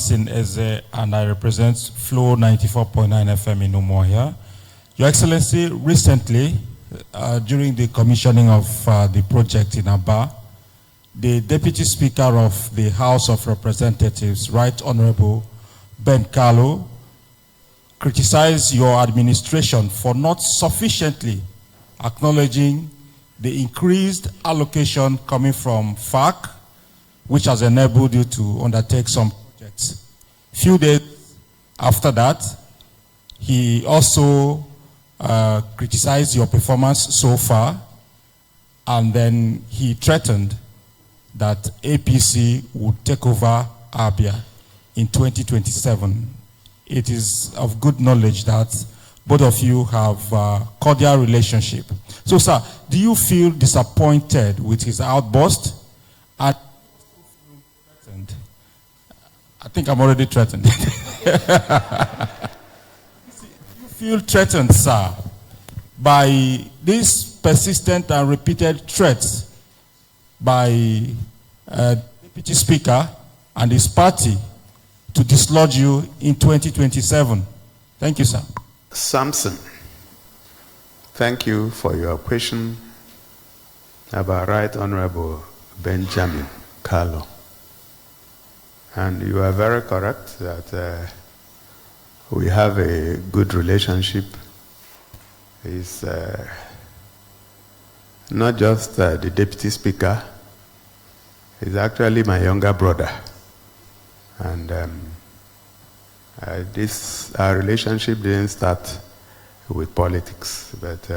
Samson Eze, and I represent Flow 94.9 FM in Umuahia. Your Excellency, recently, during the commissioning of the project in Aba, the Deputy Speaker of the House of Representatives, Right Honorable Ben Kalu, criticized your administration for not sufficiently acknowledging the increased allocation coming from FARC, which has enabled you to undertake some projects. Few days after that, he also criticized your performance so far, and then he threatened that APC would take over Abia in 2027. It is of good knowledge that both of you have a cordial relationship. So, sir, do you feel disappointed with his outburst? And I think I'm already threatened. Do you feel threatened, sir, by these persistent and repeated threats by Deputy Speaker and his party to dislodge you in 2027? Thank you, sir. Samson, thank you for your question about Right Honorable Benjamin Kalu. And you are very correct that we have a good relationship. He's not just the Deputy Speaker, he's actually my younger brother. And our relationship didn't start with politics, but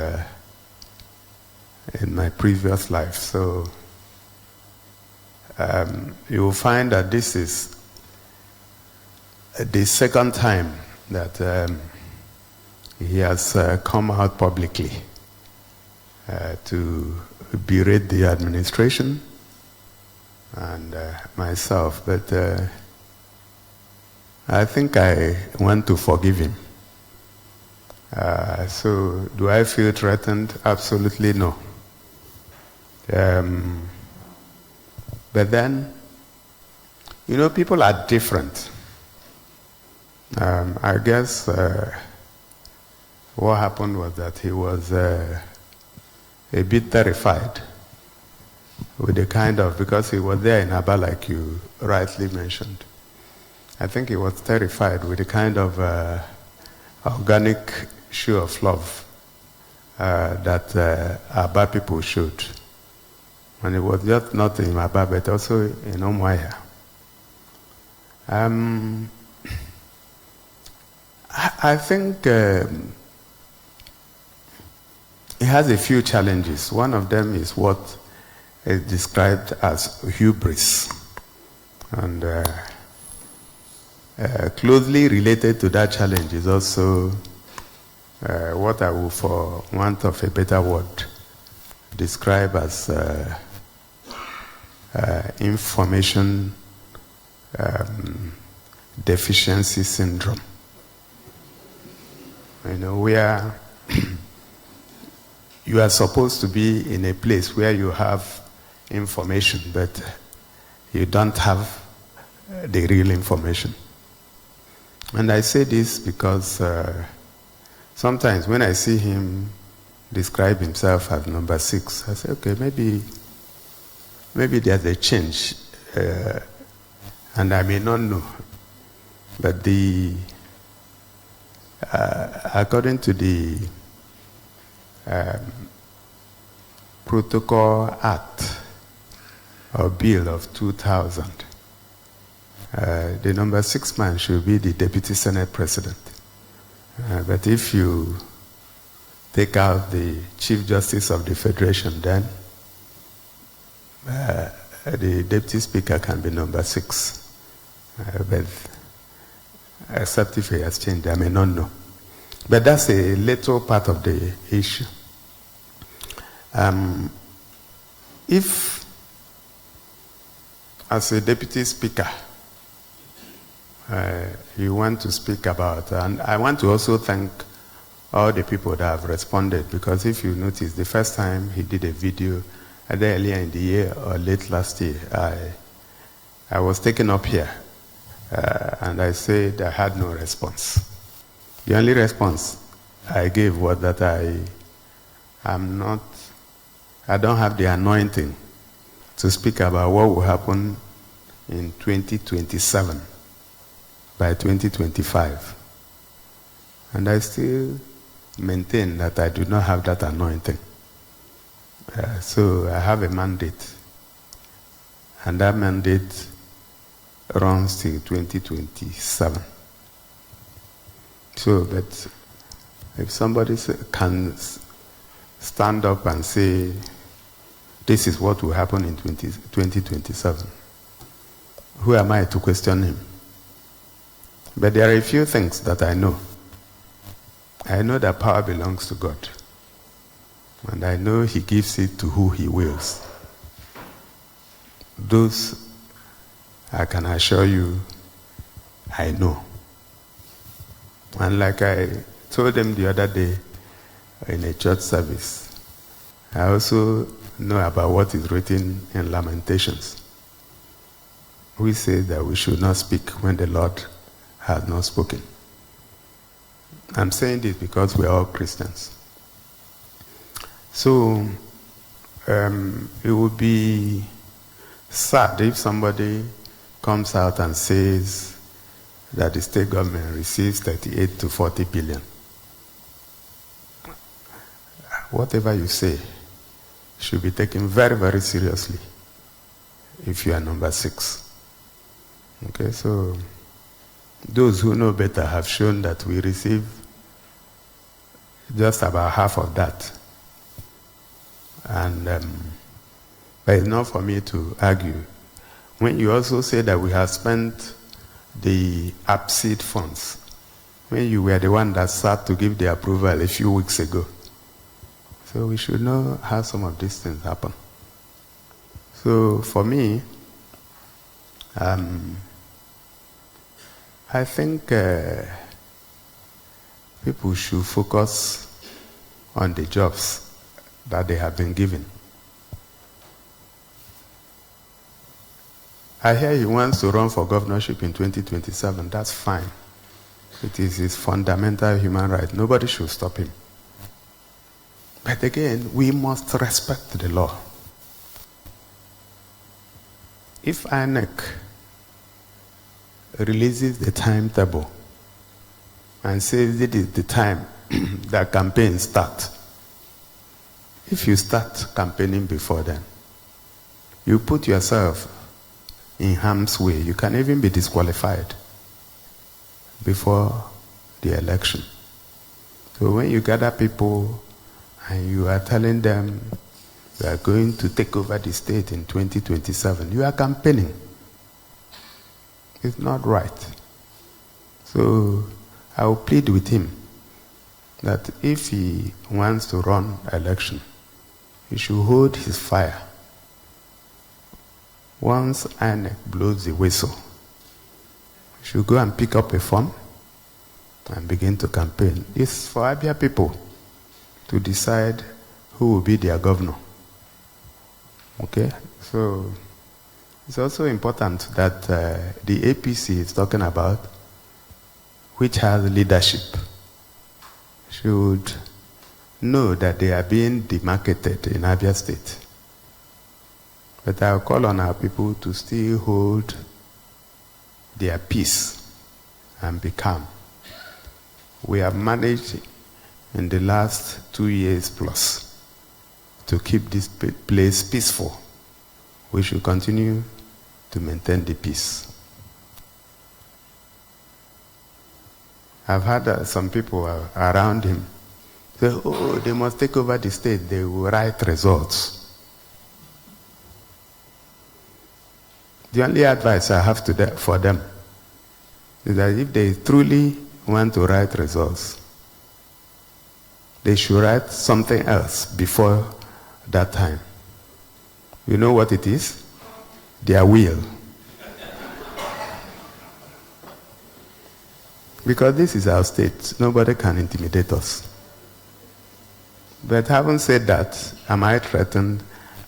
in my previous life. So you will find that this is the second time that he has come out publicly to berate the administration and myself. But I think I want to forgive him. So do I feel threatened? Absolutely no. But then, you know, people are different. I guess what happened was that he was a bit terrified with the kind of, because he was there in Aba, like you rightly mentioned. I think he was terrified with the kind of organic show of love that Aba people showed. And it was just not in Aba, but also in Umuahia. I think it has a few challenges. One of them is what is described as hubris. And closely related to that challenge is also what I will, for want of a better word, describe as information deficiency syndrome. You know, where you are supposed to be in a place where you have information, but you don't have the real information. And I say this because sometimes when I see him describe himself as number 6, I say, okay, maybe there's a change, and I may not know. But according to the Protocol Act or Bill of 2000, the number 6 man should be the Deputy Senate President. But if you take out the Chief Justice of the Federation, then the Deputy Speaker can be number 6. But except if he has changed, I may not know. But that's a little part of the issue. If, as a Deputy Speaker, you want to speak about, and I want to also thank all the people that have responded, because if you notice, the first time he did a video, either earlier in the year or late last year, I was taken up here, and And I said I had no response. The only response I gave was that I don't have the anointing to speak about what will happen in 2027 by 2025. And I still maintain that I do not have that anointing. So I have a mandate. And that mandate runs till 2027. So, but if somebody can stand up and say, this is what will happen in 2027, who am I to question him? But there are a few things that I know. I know that power belongs to God. And I know he gives it to who he wills. Those, I can assure you, I know. And like I told them the other day in a church service, I also know about what is written in Lamentations. We say that we should not speak when the Lord has not spoken. I'm saying this because we are all Christians. So, it would be sad if somebody comes out and says that the state government receives 38 to 40 billion. Whatever you say should be taken very, very seriously if you are number 6. Okay, so those who know better have shown that we receive just about half of that. And but it's not for me to argue. When you also say that we have spent the APSEED funds, when you were the one that sat to give the approval a few weeks ago. So we should know how some of these things happen. So for me, I think people should focus on the jobs that they have been given. I hear he wants to run for governorship in 2027. That's fine. It is his fundamental human right. Nobody should stop him. But again, we must respect the law. If INEC releases the timetable and says it is the time that campaigns start, if you start campaigning before then, you put yourself in harm's way. You can even be disqualified before the election. So when you gather people and you are telling them you are going to take over the state in 2027, you are campaigning. It's not right. So I will plead with him that if he wants to run election, he should hold his fire. Once INEC blows the whistle, he should go and pick up a form and begin to campaign. It's for Abia people to decide who will be their governor. Okay? So it's also important that the APC is talking about, which has leadership, should know that they are being demarketed in Abia State. But I'll call on our people to still hold their peace and be calm. We have managed in the last 2 years plus to keep this place peaceful. We should continue to maintain the peace. I've had some people around him say, oh, they must take over the state, they will write results. The only advice I have for them is that if they truly want to write results, they should write something else before that time. You know what it is? Their will. Because this is our state. Nobody can intimidate us. But having said that, am I threatened?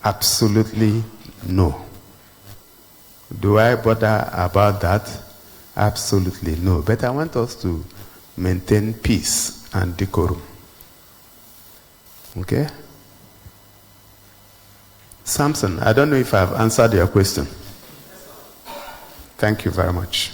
Absolutely no. Do I bother about that? Absolutely no. But I want us to maintain peace and decorum. Okay? Samson, I don't know if I've answered your question. Thank you very much.